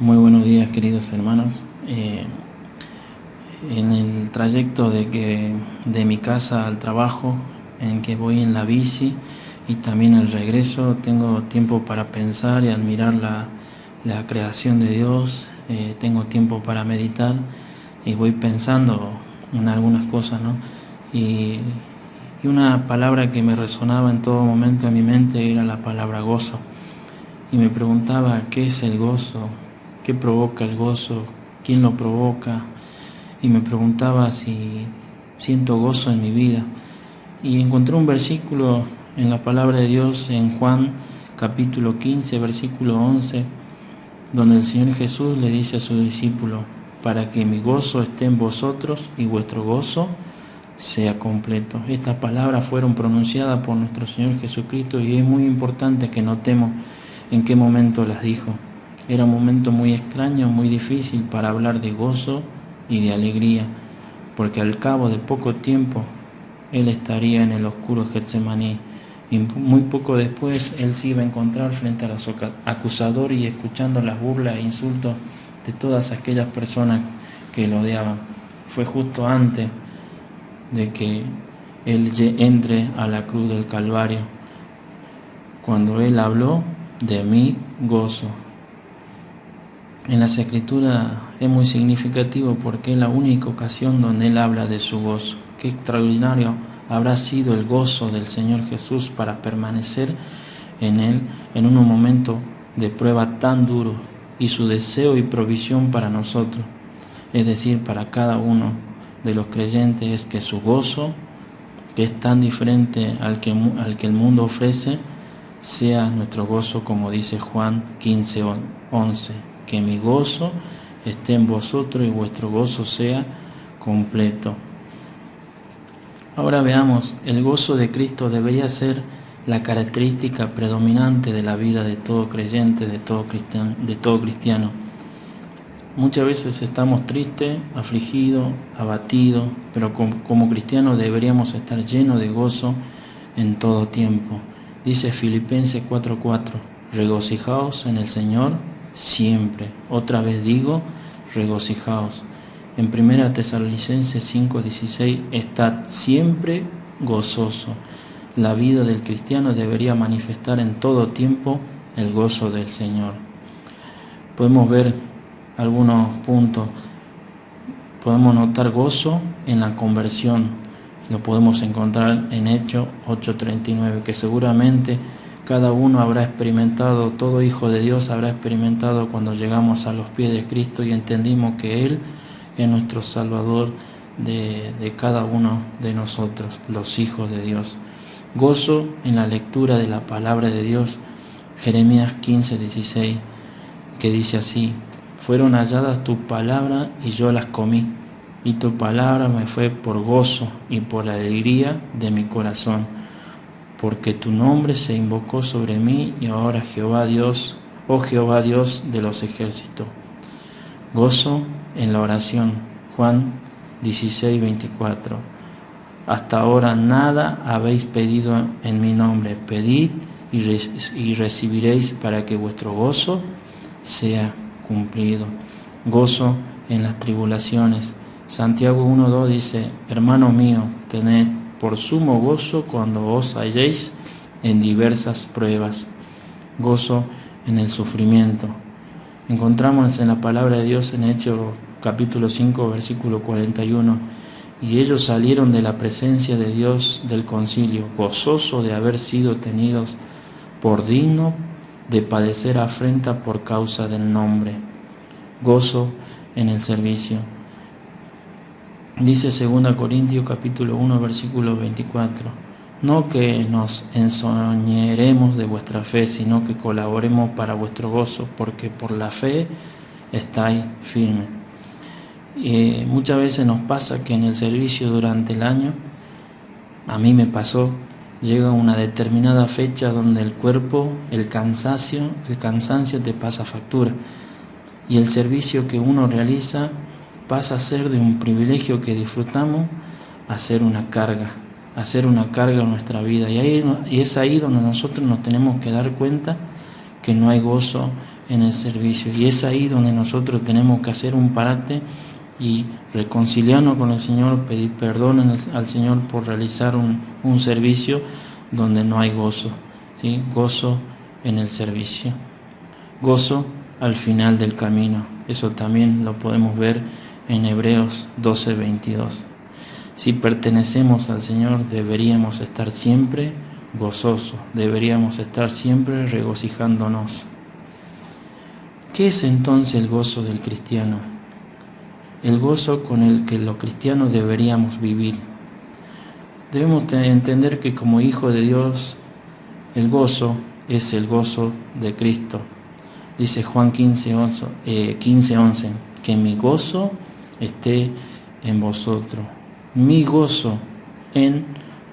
Muy buenos días, queridos hermanos. En el trayecto de mi casa al trabajo, en que voy en la bici y también al regreso, tengo tiempo para pensar y admirar la creación de Dios. Tengo tiempo para meditar y voy pensando en algunas cosas, ¿no? Y, y una palabra que me resonaba en todo momento en mi mente era la palabra gozo. Y me preguntaba qué es el gozo, qué provoca el gozo, quién lo provoca. Y me preguntaba si siento gozo en mi vida. Y encontré un versículo en la palabra de Dios en Juan capítulo 15, versículo 11, donde el Señor Jesús le dice a su discípulo: para que mi gozo esté en vosotros y vuestro gozo sea completo. Estas palabras fueron pronunciadas por nuestro Señor Jesucristo y es muy importante que notemos en qué momento las dijo. Era un momento muy extraño, muy difícil para hablar de gozo y de alegría, porque al cabo de poco tiempo Él estaría en el oscuro Getsemaní y muy poco después Él se iba a encontrar frente a los acusadores y escuchando las burlas e insultos de todas aquellas personas que lo odiaban. Fue justo antes de que Él entre a la cruz del Calvario, cuando Él habló de mi gozo. En las Escrituras es muy significativo porque es la única ocasión donde Él habla de su gozo. Qué extraordinario habrá sido el gozo del Señor Jesús para permanecer en Él en un momento de prueba tan duro, y su deseo y provisión para nosotros, es decir, para cada uno de los creyentes, es que su gozo, que es tan diferente al que el mundo ofrece, sea nuestro gozo, como dice Juan 15:11, que mi gozo esté en vosotros y vuestro gozo sea completo. Ahora veamos, el gozo de Cristo debería ser la característica predominante de la vida de todo creyente, de todo cristiano. Muchas veces estamos tristes, afligidos, abatidos, pero como cristianos deberíamos estar llenos de gozo en todo tiempo. Dice Filipenses 4:4, regocijaos en el Señor siempre. Otra vez digo, regocijaos. En 1 Tesalonicenses 5:16, estad siempre gozoso. La vida del cristiano debería manifestar en todo tiempo el gozo del Señor. Podemos ver algunos puntos. Podemos notar gozo en la conversión. Lo podemos encontrar en Hechos 8:39, que seguramente cada uno habrá experimentado, todo hijo de Dios habrá experimentado cuando llegamos a los pies de Cristo y entendimos que Él es nuestro Salvador de cada uno de nosotros, los hijos de Dios. Gozo en la lectura de la palabra de Dios. Jeremías 15:16, que dice así: fueron halladas tus palabras y yo las comí, y tu palabra me fue por gozo y por la alegría de mi corazón, porque tu nombre se invocó sobre mí, y ahora Jehová Dios, oh Jehová Dios de los ejércitos. Gozo en la oración. Juan 16:24. Hasta ahora nada habéis pedido en mi nombre. Pedid y recibiréis, para que vuestro gozo sea cumplido. Gozo en las tribulaciones. Santiago 1:2 dice: hermano mío, tened por sumo gozo cuando os halléis en diversas pruebas. Gozo en el sufrimiento. Encontramos en la palabra de Dios en Hechos capítulo 5, versículo 41, y ellos salieron de la presencia de Dios del concilio, gozosos de haber sido tenidos por dignos de padecer afrenta por causa del nombre. Gozo en el servicio. Dice 2 Corintios capítulo 1, versículo 24, no que nos ensoñaremos de vuestra fe, sino que colaboremos para vuestro gozo, porque por la fe estáis firmes. Muchas veces nos pasa que en el servicio durante el año, a mí me pasó, llega una determinada fecha donde el cuerpo, el cansancio te pasa factura, y el servicio que uno realiza pasa a ser de un privilegio que disfrutamos a ser una carga en nuestra vida, y es ahí donde nosotros nos tenemos que dar cuenta que no hay gozo en el servicio. Y es ahí donde nosotros tenemos que hacer un parate y reconciliarnos con el Señor, pedir perdón al Señor por realizar un servicio donde no hay gozo, ¿sí? Gozo en el servicio, gozo al final del camino. Eso también lo podemos ver en Hebreos 12:22. Si pertenecemos al Señor, deberíamos estar siempre gozosos, deberíamos estar siempre regocijándonos. ¿Qué es entonces el gozo del cristiano? El gozo con el que los cristianos deberíamos vivir. Debemos entender que como hijos de Dios, el gozo es el gozo de Cristo. Dice Juan 15:11, que mi gozo esté en vosotros. Mi gozo en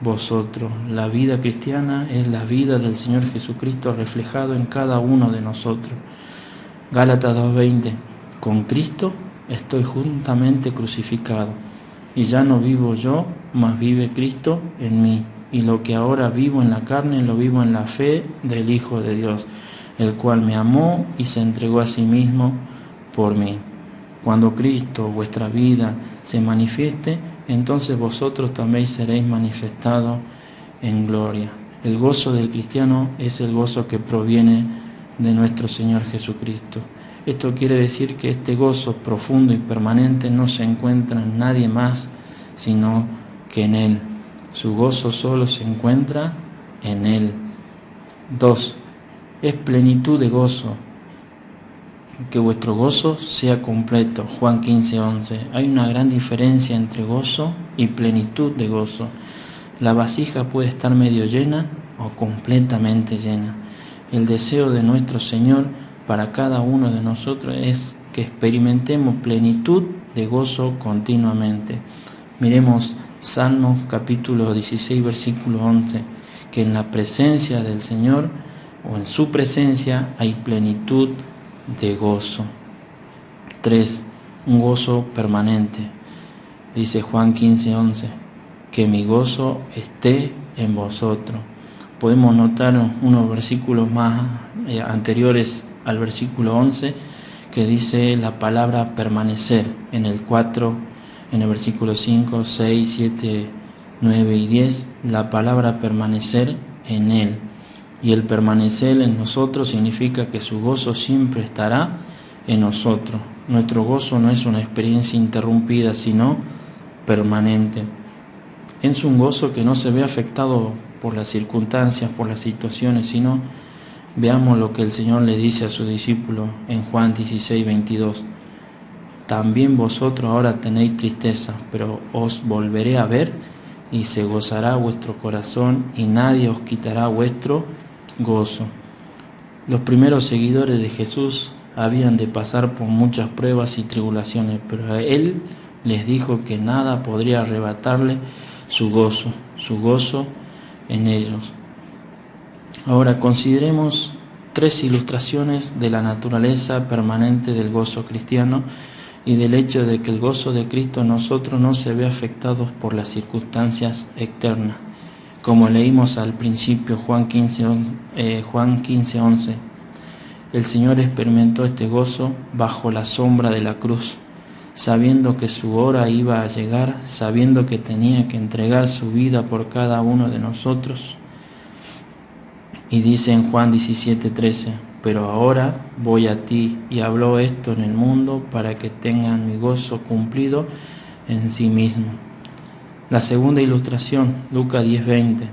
vosotros. La vida cristiana es la vida del Señor Jesucristo reflejado en cada uno de nosotros. Gálatas 2:20, con Cristo estoy juntamente crucificado, y ya no vivo yo, mas vive Cristo en mí. Y lo que ahora vivo en la carne, lo vivo en la fe del Hijo de Dios, el cual me amó y se entregó a sí mismo por mí. Cuando Cristo, vuestra vida, se manifieste, entonces vosotros también seréis manifestados en gloria. El gozo del cristiano es el gozo que proviene de nuestro Señor Jesucristo. Esto quiere decir que este gozo profundo y permanente no se encuentra en nadie más, sino que en Él. Su gozo solo se encuentra en Él. 2. Es plenitud de gozo. Que vuestro gozo sea completo. Juan 15:11. Hay una gran diferencia entre gozo y plenitud de gozo. La vasija puede estar medio llena o completamente llena. El deseo de nuestro Señor para cada uno de nosotros es que experimentemos plenitud de gozo continuamente. Miremos Salmos capítulo 16, versículo 11, que en la presencia del Señor o en su presencia hay plenitud de gozo. 3. Un gozo permanente. Dice Juan 15:11, que mi gozo esté en vosotros. Podemos notar unos versículos más anteriores al versículo 11 que dice la palabra permanecer. En el 4, en el versículo 5, 6, 7, 9 y 10, la palabra permanecer en Él. Y el permanecer en nosotros significa que su gozo siempre estará en nosotros. Nuestro gozo no es una experiencia interrumpida, sino permanente. Es un gozo que no se ve afectado por las circunstancias, por las situaciones, sino veamos lo que el Señor le dice a sus discípulos en Juan 16:22. También vosotros ahora tenéis tristeza, pero os volveré a ver y se gozará vuestro corazón y nadie os quitará vuestro gozo. Los primeros seguidores de Jesús habían de pasar por muchas pruebas y tribulaciones, pero a Él les dijo que nada podría arrebatarle su gozo en ellos. Ahora consideremos 3 ilustraciones de la naturaleza permanente del gozo cristiano y del hecho de que el gozo de Cristo en nosotros no se ve afectado por las circunstancias externas. Como leímos al principio, Juan 15:11, el Señor experimentó este gozo bajo la sombra de la cruz, sabiendo que su hora iba a llegar, sabiendo que tenía que entregar su vida por cada uno de nosotros. Y dice en Juan 17:13, pero ahora voy a ti y hablo esto en el mundo para que tengan mi gozo cumplido en sí mismo. La segunda ilustración, Lucas 10:20,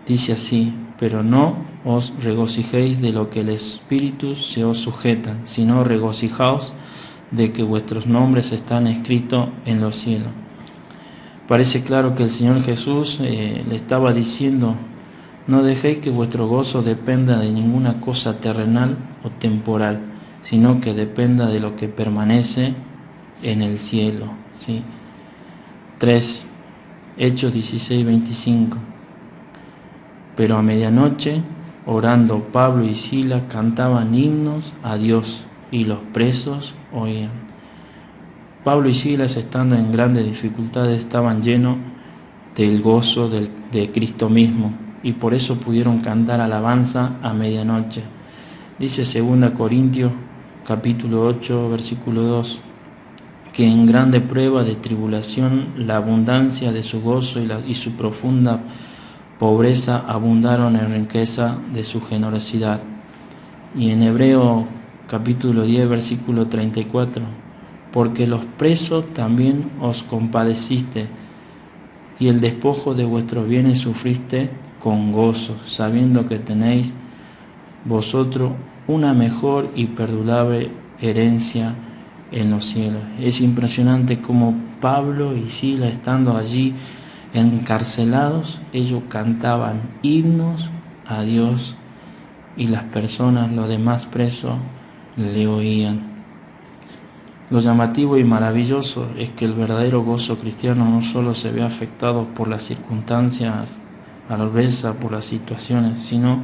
dice así, pero no os regocijéis de lo que el Espíritu se os sujeta, sino regocijaos de que vuestros nombres están escritos en los cielos. Parece claro que el Señor Jesús le estaba diciendo, no dejéis que vuestro gozo dependa de ninguna cosa terrenal o temporal, sino que dependa de lo que permanece en el cielo. ¿Sí? 3. Hechos 16:25. Pero a medianoche, orando Pablo y Silas, cantaban himnos a Dios, y los presos oían. Pablo y Silas, estando en grandes dificultades, estaban llenos del gozo de Cristo mismo, y por eso pudieron cantar alabanza a medianoche. Dice 2 Corintios capítulo 8, versículo 2, que en grande prueba de tribulación la abundancia de su gozo y su profunda pobreza abundaron en riqueza de su generosidad. Y en Hebreo capítulo 10, versículo 34, porque los presos también os compadeciste, y el despojo de vuestros bienes sufriste con gozo, sabiendo que tenéis vosotros una mejor y perdurable herencia en los cielos. Es impresionante cómo Pablo y Silas, estando allí encarcelados, ellos cantaban himnos a Dios y las personas, los demás presos, le oían. Lo llamativo y maravilloso es que el verdadero gozo cristiano no solo se ve afectado por las circunstancias adversas, por las situaciones, sino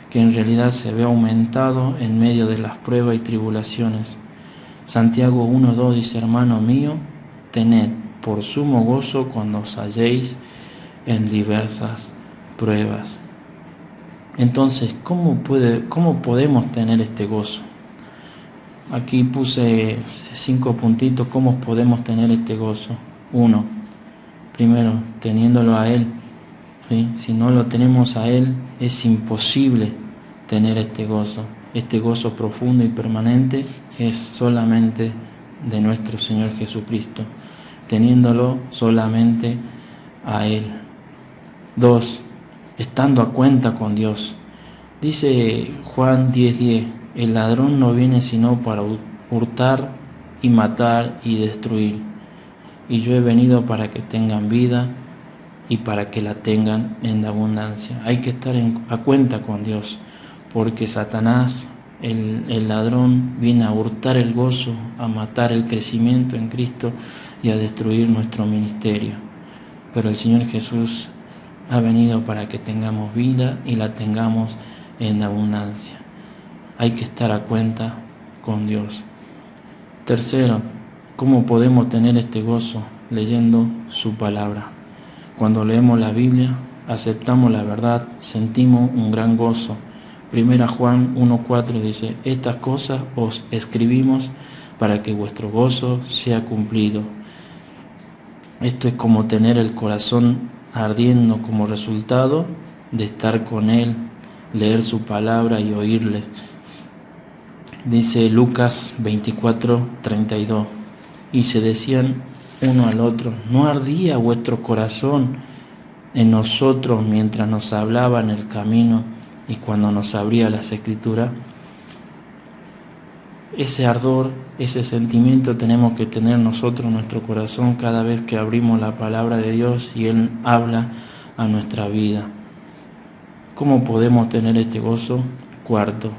que en realidad se ve aumentado en medio de las pruebas y tribulaciones. Santiago 1:2 dice: hermano mío, tened por sumo gozo cuando os halléis en diversas pruebas. Entonces, ¿cómo podemos tener este gozo? Aquí puse 5 puntitos, ¿cómo podemos tener este gozo? 1, primero, teniéndolo a Él. ¿Sí? Si no lo tenemos a Él, es imposible tener este gozo profundo y permanente es solamente de nuestro Señor Jesucristo, teniéndolo solamente a Él. 2, estando a cuenta con Dios. Dice Juan 10:10, el ladrón no viene sino para hurtar y matar y destruir, y yo he venido para que tengan vida y para que la tengan en abundancia. Hay que estar a cuenta con Dios, porque Satanás, el ladrón, viene a hurtar el gozo, a matar el crecimiento en Cristo y a destruir nuestro ministerio. Pero el Señor Jesús ha venido para que tengamos vida y la tengamos en abundancia. Hay que estar a cuenta con Dios. Tercero, ¿cómo podemos tener este gozo? Leyendo su palabra. Cuando leemos la Biblia, aceptamos la verdad, sentimos un gran gozo. 1 Juan 1:4 dice: estas cosas os escribimos para que vuestro gozo sea cumplido. Esto es como tener el corazón ardiendo como resultado de estar con Él, leer su palabra y oírle. Dice Lucas 24:32, y se decían uno al otro: ¿no ardía vuestro corazón en nosotros mientras nos hablaba en el camino y cuando nos abría las Escrituras? Ese ardor, ese sentimiento tenemos que tener nosotros en nuestro corazón cada vez que abrimos la palabra de Dios y Él habla a nuestra vida. ¿Cómo podemos tener este gozo? Cuarto,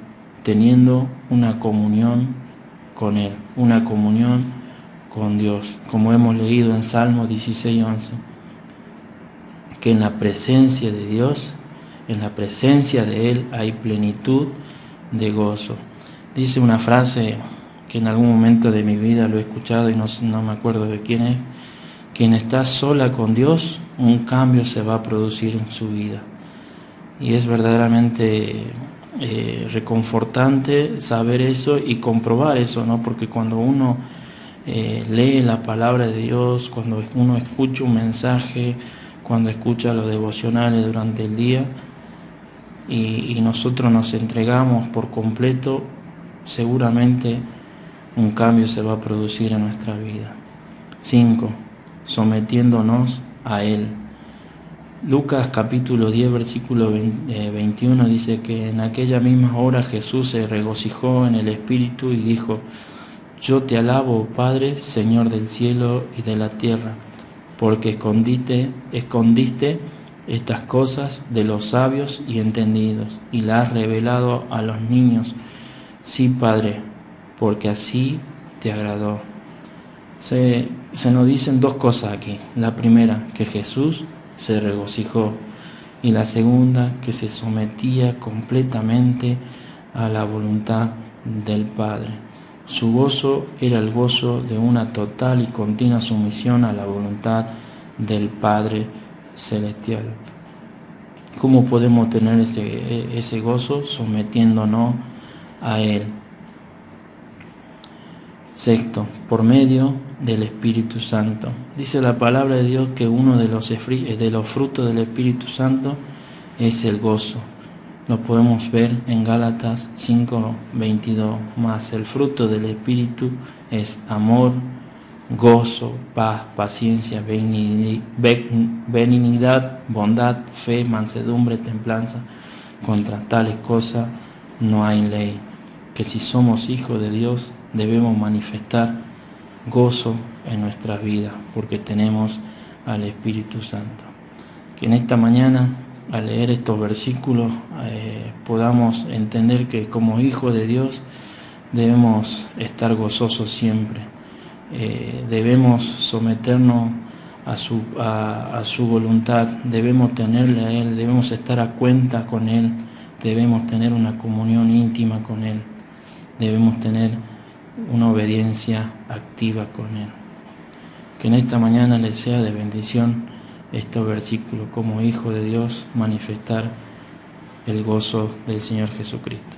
teniendo una comunión con Él, una comunión con Dios, como hemos leído en Salmo 16:11, que en la presencia de Dios, en la presencia de Él hay plenitud de gozo. Dice una frase que en algún momento de mi vida lo he escuchado y no me acuerdo de quién es: quien está sola con Dios, un cambio se va a producir en su vida. Y es verdaderamente reconfortante saber eso y comprobar eso, ¿no? Porque cuando uno lee la palabra de Dios, cuando uno escucha un mensaje, cuando escucha los devocionales durante el día y nosotros nos entregamos por completo, seguramente un cambio se va a producir en nuestra vida. 5, sometiéndonos a Él. Lucas capítulo 10, versículo 21 dice que en aquella misma hora Jesús se regocijó en el Espíritu y dijo: yo te alabo, Padre, Señor del cielo y de la tierra, porque escondiste estas cosas de los sabios y entendidos y las has revelado a los niños. Sí, Padre, porque así te agradó. Se nos dicen 2 cosas aquí. La primera, que Jesús se regocijó, y la segunda, que se sometía completamente a la voluntad del Padre. Su gozo era el gozo de una total y continua sumisión a la voluntad del Padre Celestial. ¿Cómo podemos tener ese gozo? Sometiéndonos a Él. Sexto, por medio del Espíritu Santo. Dice la palabra de Dios que uno de los frutos del Espíritu Santo es el gozo. Lo podemos ver en Gálatas 5:22. Más el fruto del Espíritu es amor, gozo, paz, paciencia, benignidad, bondad, fe, mansedumbre, templanza. Contra tales cosas no hay ley. Que si somos hijos de Dios debemos manifestar gozo en nuestras vidas porque tenemos al Espíritu Santo. Que en esta mañana, al leer estos versículos, podamos entender que como hijos de Dios debemos estar gozosos siempre. Debemos someternos a su voluntad, debemos tenerle a Él, debemos estar a cuenta con Él, debemos tener una comunión íntima con Él, debemos tener una obediencia activa con Él. Que en esta mañana les sea de bendición estos versículos, como hijo de Dios manifestar el gozo del Señor Jesucristo.